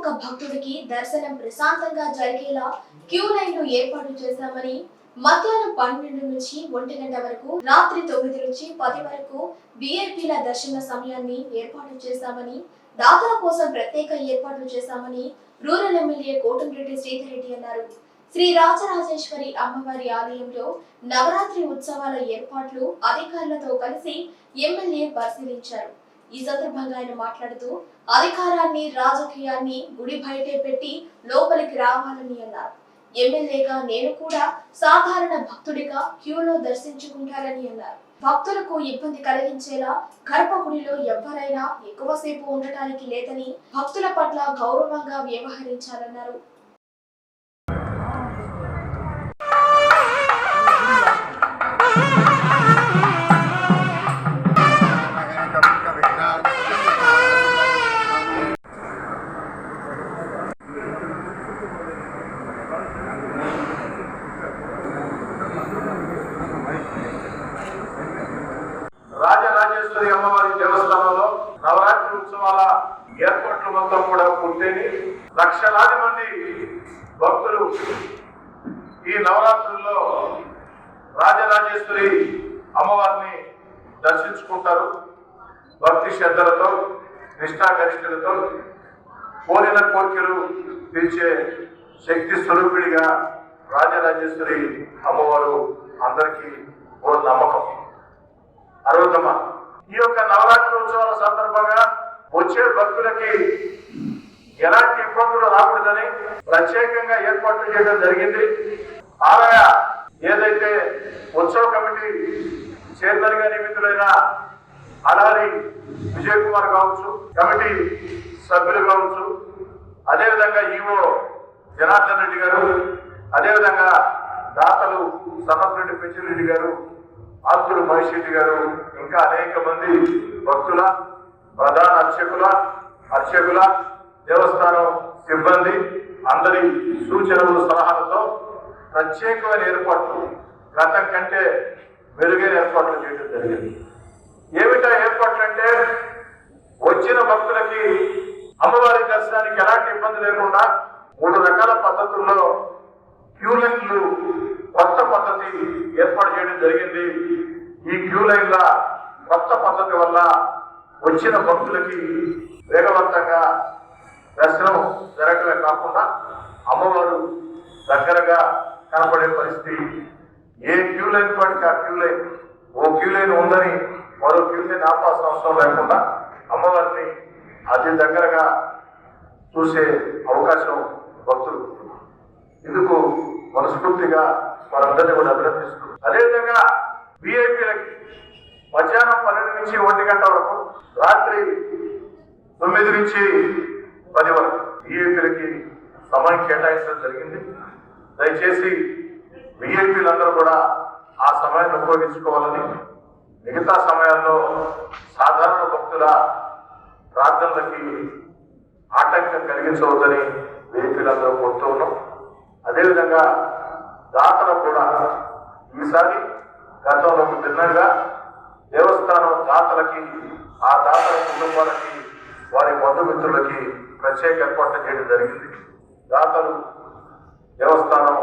ఒక్క భక్తుడికి దర్శనం ప్రశాంతంగా జరిగేలా క్యూ లైన్లు ఏర్పాటు చేశామని, మధ్యాహ్నం 12 నుంచి 1 గంట వరకు, రాత్రి 9 నుంచి 10 వరకు విఐపీల దర్శన సమయాన్ని ఏర్పాటు చేశామని, దాతల కోసం ప్రత్యేక ఏర్పాట్లు చేశామని రూరల్ ఎమ్మెల్యే కోటంరెడ్డి శ్రీధర్ రెడ్డి అన్నారు. శ్రీ రాజరాజేశ్వరి అమ్మవారి ఆలయంలో నవరాత్రి ఉత్సవాల ఏర్పాట్లు అధికారులతో కలిసి ఎమ్మెల్యే పరిశీలించారు. ఈ సందర్భంగా ఆయన మాట్లాడుతూ, అధికారాన్ని రాజకీయాన్ని గుడి బయటే పెట్టి లోపలికి రావాలని అన్నారు. ఎమ్మెల్యేగా నేను కూడా సాధారణ భక్తుడిగా క్యూలో దర్శించుకుంటారని అన్నారు. భక్తులకు ఇబ్బంది కలిగించేలా గర్భగుడిలో ఎవరైనా ఎక్కువసేపు ఉండటానికి లేదని, భక్తుల పట్ల గౌరవంగా వ్యవహరించాలన్నారు. రాజరాజేశ్వరి అమ్మవారి దేవస్థానంలో నవరాత్రి ఉత్సవాల ఏర్పాట్లు మొత్తం కూడా పూర్తయి లక్షలాది మంది భక్తులు ఈ నవరాత్రుల్లో రాజరాజేశ్వరి అమ్మవారిని దర్శించుకుంటారు. భక్తి శ్రద్ధలతో, నిష్ఠాగరిష్ఠులతో కోరిన కోరికలు తీర్చే శక్తి స్వరూపిడిగా రాజరాజేశ్వరి అమ్మవారు అందరికీ ఓ నమ్మకం. అరుదమ్మ ఈ యొక్క నవరాత్రి ఉత్సవాల సందర్భంగా వచ్చే భక్తులకి ఎలాంటి ఇబ్బందులు రాకూడదని ప్రత్యేకంగా ఏర్పాట్లు చేయడం జరిగింది. ఆలయ ఏదైతే ఉత్సవ కమిటీ చైర్మన్ గా నియమితులైన అలహరి విజయ్ కుమార్ కావచ్చు, కమిటీ సభ్యులు కావచ్చు, అదేవిధంగా ఈవో జనార్దన్ రెడ్డి గారు, అదేవిధంగా దాతలు సన్నపరెడ్డి పెంచిరెడ్డి గారు, ఆస్తులు మహేష్ రెడ్డి గారు, ఇంకా అనేక మంది భక్తుల, ప్రధాన అర్చకుల, దేవస్థానం సిబ్బంది అందరి సూచనలు, సలహాలతో ప్రత్యేకమైన ఏర్పాట్లు, గతం కంటే మెరుగైన ఏర్పాట్లు చేయడం జరిగింది. ఏమిటా ఏర్పాట్లు అంటే, వచ్చిన భక్తులకి అమ్మవారి దర్శనానికి ఎలాంటి ఇబ్బంది లేకుండా 3 రకాల పద్ధతుల్లో క్యూ లైన్లు కొత్త పద్ధతి ఏర్పాటు చేయడం జరిగింది. ఈ క్యూ లైన్ల కొత్త పద్ధతి వల్ల వచ్చిన భక్తులకి వేగవంతంగా దర్శనం జరగడమే కాకుండా అమ్మవారు దగ్గరగా కనపడే పరిస్థితి. ఏ క్యూ లైన్ పడితే ఆ క్యూ లైన్, ఓ క్యూ లైన్ ఉందని మరో క్యూ లైన్ ఆపాల్సిన అవసరం లేకుండా అమ్మవారిని అతి దగ్గరగా చూసే అవకాశం భక్తులు. ఇందుకు మనస్ఫూర్తిగా వారందరినీ కూడా అభినందిస్తూ, అదేవిధంగా విఐపీలకి మధ్యాహ్నం 12 నుంచి 1 గంట వరకు, రాత్రి 9 నుంచి 10 వరకు విఐపీలకి సమయం కేటాయించడం జరిగింది. దయచేసి విఐపీలందరూ కూడా ఆ సమయాన్ని ఉపయోగించుకోవాలని, మిగతా సమయాల్లో సాధారణ భక్తుల ప్రార్థనలకి ఆటంకం కలిగించవద్దని విఐపీలందరూ కోరుతూ ఉన్నాం. అదేవిధంగా దాతలు కూడా ఈసారి గతంలో భిన్నంగా దేవస్థానం దాతలకి, ఆ దాతల కుటుంబాలకి, వారి బంధుమిత్రులకి ప్రత్యేక ఏర్పాట్లు చేయడం జరిగింది. దాతలు దేవస్థానం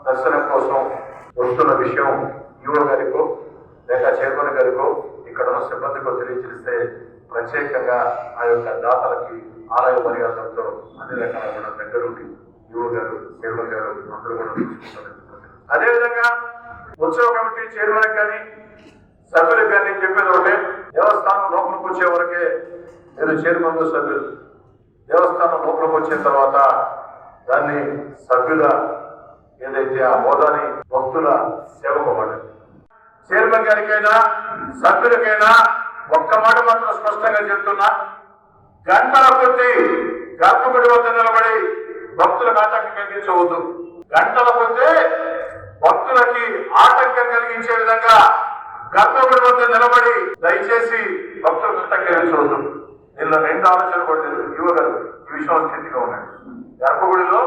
దర్శనం కోసం వస్తున్న విషయం ఈవో గారికో లేక చైర్మన్ గారికో ఇక్కడ ఉన్న సిబ్బందికో తెలియజేస్తే ప్రత్యేకంగా ఆ యొక్క దాతలకి ఆలయ మర్యాదలతో అన్ని రకాల కూడా దగ్గరుండి ఈవో గారు, చైర్మన్ గారు అందరూ కూడా చూసుకుంటారు. అదేవిధంగా ఉత్సవ కమిటీ చైర్మన్ కానీ సభ్యులకు కానీ చెప్పేది ఒకటే, దేవస్థానం లోపలికి వచ్చే వరకే మీరు చైర్మన్ సభ్యులు, దేవస్థానం లోపలికి వచ్చిన తర్వాత దాన్ని సభ్యుల ఏదైతే ఆ హోదాని భక్తుల సేవకు పడింది. చైర్మన్ గారికైనా సభ్యులకైనా ఒక్క మాట మాత్రం స్పష్టంగా చెప్తున్నా, గంటల కొద్దీ గర్భగుడి వద్ద నిలబడి భక్తులకు ఆటంకం కలిగించవద్దు. గంటల కొద్దీ భక్తులకి ఆటంకం కలిగించే విధంగా గర్భగుడి వద్ద నిలబడి దయచేసి భక్తులకు ఆటంకం కలిగించవద్దు. నిన్న 2 ఆలోచనలు పడలేదు ఈవో గారు ఈ విషయంలో స్థితిగా ఉన్నాయి. గర్భగుడిలో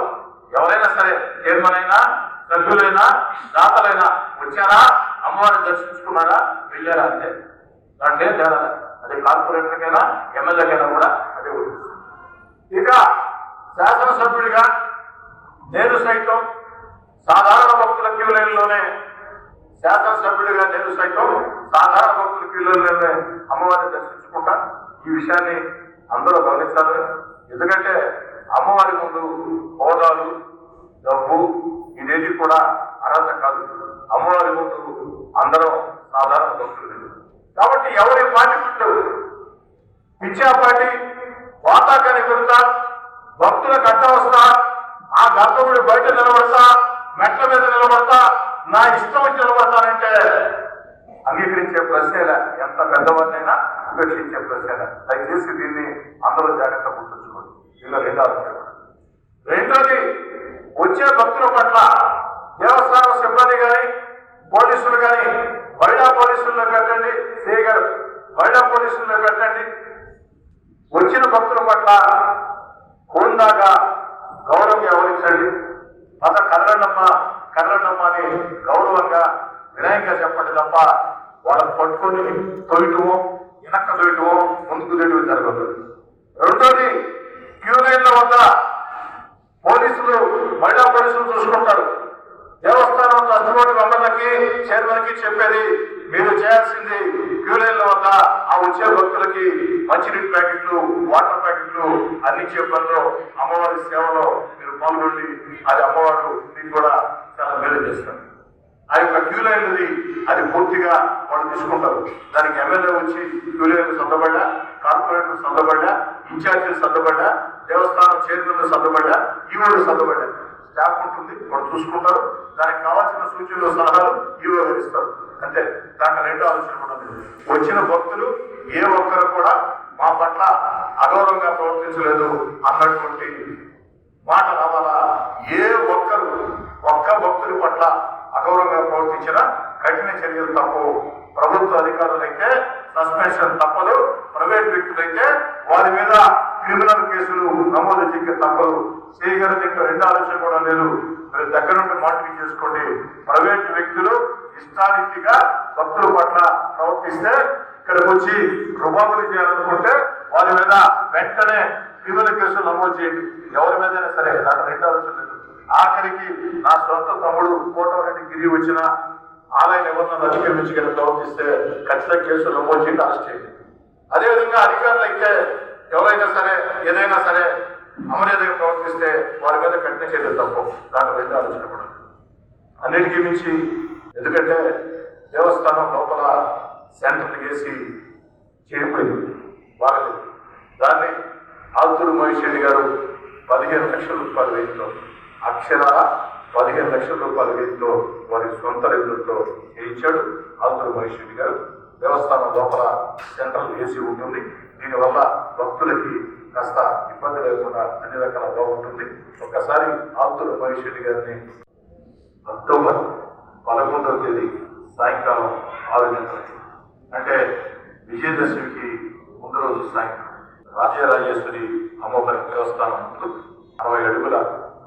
ఎవరైనా సరే, చైర్మన్ అయినా, సభ్యులైనా, దాతలైనా వచ్చారా, అమ్మవారిని దర్శించుకున్నారా, వెళ్ళారా అంతే. దాంట్లో ఏం తేడా. అది కార్పొరేటర్కైనా ఎమ్మెల్యేకైనా కూడా అదే ఉంటుంది. ఇక శాసనసభ్యుడిగా నేను సైతం సాధారణ భక్తుల క్యూ లైన్లోనే శాసనసభ్యుడిగా నేను సైతం సాధారణ భక్తుల క్యూ లైన్లోనే అమ్మవారిని దర్శించుకుంటా. ఈ విషయాన్ని అందరూ గమనించాలని. ఎందుకంటే అమ్మవారి ముందు హోదాలు డబ్బు ఇదేది కూడా అర్హత కాదు. అమ్మవారి ముందు అందరం సాధారణ భక్తులు. కాబట్టి ఎవరి పార్టీ పిచ్చాపాటి వాతాకాన్ని కొడుతా భక్తులకు అడ్డం వస్తా, ఆ గర్భగుడి బయట నిలబడతా, మెట్ల మీద నిలబడతా, నా ఇష్టం వచ్చి నిలబడతానంటే అంగీకరించే ప్రశ్నేలా, ఎంత పెద్దవాడినైనా ఉపేక్షించే ప్రశ్నేలా. దయచేసి దీన్ని అందరూ జాగ్రత్త గుర్తుంచుకోండి. దీనిలో రెండు ఆలోచన. రెండోది, వచ్చే భక్తుల పట్ల దేవస్థానం సిబ్బంది కానీ పోలీసులు కానీ బయట పోలీసుల్లో పెట్టండి, సిఐ గారు బయట పోలీసుల్లో పెట్టండి. వచ్చిన భక్తుల పట్ల హోందాగా గౌరవం వ్యవహరించండి. మత కదలనమ్మ అని గౌరవంగా వినయంగా చెప్పండి తప్ప వాళ్ళని పట్టుకొని తొయ్యటమో వెనక్క తొయ్యటమో ముందుకు తొయ్యటమో జరగదు. రెండోది, క్యూ లైన్ల వద్ద పోలీసులు మహిళా పోలీసులు చూసుకుంటారు. దేవస్థానం అందుబాటు మెంబర్లకి చైర్మన్కి చెప్పేది, మీరు చేయాల్సింది క్యూ లైన్ల వద్ద ఆ వచ్చే భక్తులకి మంచినీటి ప్యాకెట్లు, వాటర్ ప్యాకెట్లు అందించే పనిలో అమ్మవారి సేవలో మీరు పాల్గొండి. అది అమ్మవారు మీకు కూడా చాలా మేలు చేస్తారు. ఆ యొక్క క్యూ లైన్ది అది పూర్తిగా వాళ్ళు తీసుకుంటారు. దానికి ఎమ్మెల్యే వచ్చి క్యూ లైన్లు సర్దబడ్డా, కార్పొరేటర్ సర్దబడ్డా, ఇన్ఛార్జీలు సర్దబడ్డా, దేవస్థానం చైర్మన్లు సర్దబడ్డా, ఈవోలు సర్దబడ్డా, స్టాఫ్ ఉంటుంది, వాళ్ళు చూసుకుంటారు. దానికి కావాల్సిన సూచనలు సలహాలు ఈవో ఇస్తారు. అంటే దాంట్లో రెండు ఆలోచన కూడా లేదు. వచ్చిన భక్తులు ఏ ఒక్కరు కూడా మా పట్ల అగౌరవంగా ప్రవర్తించలేదు అన్నటువంటి మాట రావాలా. ఏ ఒక్క భక్తుడి పట్ల అగౌరవంగా ప్రవర్తించిన కఠిన చర్యలు తప్పవు. ప్రభుత్వ అధికారులైతే సస్పెన్షన్ తప్పదు, ప్రైవేట్ వ్యక్తులైతే వారి మీద క్రిమినల్ కేసులు నమోదు చేయక తప్పదు. సిఐ గారి దగ్గర రెండు ఆలోచన కూడా లేదు. మీరు దగ్గర నుండి మానిటరింగ్ చేసుకోండి. ప్రైవేట్ వ్యక్తులు ఇష్టారీతిగా భక్తుల పట్ల ప్రవర్తిస్తే ఇక్కడికి వచ్చి రుబాబులు చేయాలనుకుంటే వారి మీద వెంటనే క్రిమినల్ కేసులు నమోదు చేయండి. ఎవరి మీదైనా సరే, నాకు రెండు ఆలోచన లేదు. ఆఖరికి నా సొంత తమ్ముడు కోటరెడ్డి గిరి వచ్చిన ఆలయం ఎవరినైనా అధిగమించుకొని ప్రవర్తిస్తే ఖచ్చితంగా కేసులు నమోదు చేయండి, అరెస్ట్ చేయండి. అదేవిధంగా అధికారులు అయితే ఎవరైనా సరే ఏదైనా సరే అమర్యాదగా ప్రవర్తిస్తే వారి మీద కఠిన చర్యలు తప్పు. దాంట్లో రెండు ఆలోచన కూడా. అన్నిటికీ మించి, ఎందుకంటే దేవస్థానం లోపల సెంటర్ వేసి చేరిపోయింది వాళ్ళకి. దాన్ని ఆల్తూరు మహేష్ రెడ్డి గారు 15 లక్షల రూపాయల వ్యయంతో, అక్షరాల 15 లక్షల రూపాయల వ్యయంతో వారి సొంత నిధులతో చేయించాడు ఆల్తూరు మహేష్ రెడ్డి గారు. దేవస్థానం లోపల సెంట్రల్ ఏసీ ఉంటుంది. దీనివల్ల భక్తులకి కాస్త ఇబ్బంది లేకుండా అన్ని రకాల బాగుంటుంది. ఒక్కసారి ఆల్తూరు మహేష్ రెడ్డి గారిని అక్టోబర్ 11వ తేదీ సాయంకాలం 6 గంటలకి, అంటే విజయదశమికి ముందు రోజు సాయంత్రం, రాజరాజేశ్వరి అమ్మవారి దేవస్థానం 60 అడుగుల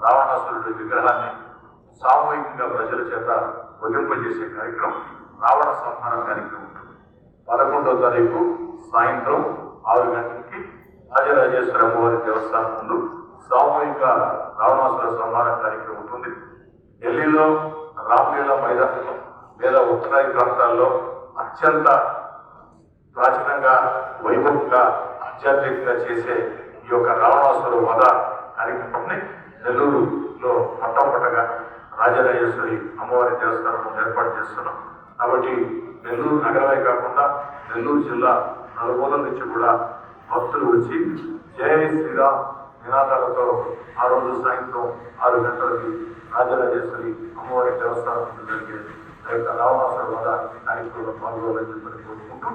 రావణాసురుడి విగ్రహాన్ని సామూహికంగా ప్రజల చేత వదిలింపజేసే కార్యక్రమం, రావణ సంహార కార్యక్రమం ఉంటుంది. 11వ తారీఖు సాయంత్రం 6 గంటలకి రాజరాజేశ్వరి అమ్మవారి దేవస్థానం ముందు సామూహిక రావణాసుర సంహార కార్యక్రమం ఉంటుంది. ఢిల్లీలో రామ్లీలా మైదానంలో లేదా ఉత్తరాది ప్రాంతాల్లో అత్యంత ప్రాచీనంగా, వైభవంగా, ఆధ్యాత్మికంగా చేసే ఈ యొక్క రావణాసుర వధ కార్యక్రమాన్ని నెల్లూరులో మొట్టమొదటగా రాజరాజేశ్వరి అమ్మవారి దేవస్థానం ఏర్పాటు చేస్తున్నాం. కాబట్టి నెల్లూరు నగరమే కాకుండా నెల్లూరు జిల్లా నలుమూలల నుంచి కూడా భక్తులు వచ్చి జై శ్రీరామ్ నినాదాలతో ఆ రోజు సాయంత్రం 6 గంటలకి రాజరాజేశ్వరి అమ్మవారి దేవస్థానం జరిగే ఆ యొక్క రావణాసుర వధ కార్యక్రమంలో పాల్గొనాలని చెప్పి కోరుకుంటూ,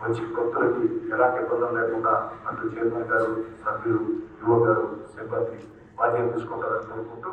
మంచి భక్తులకి ఎలాంటి ఇబ్బందులు లేకుండా అటు చైర్మన్ గారు, సభ్యులు, యువ గారు, సిబ్బంది బాధ్యత తీసుకుంటారని కోరుకుంటూ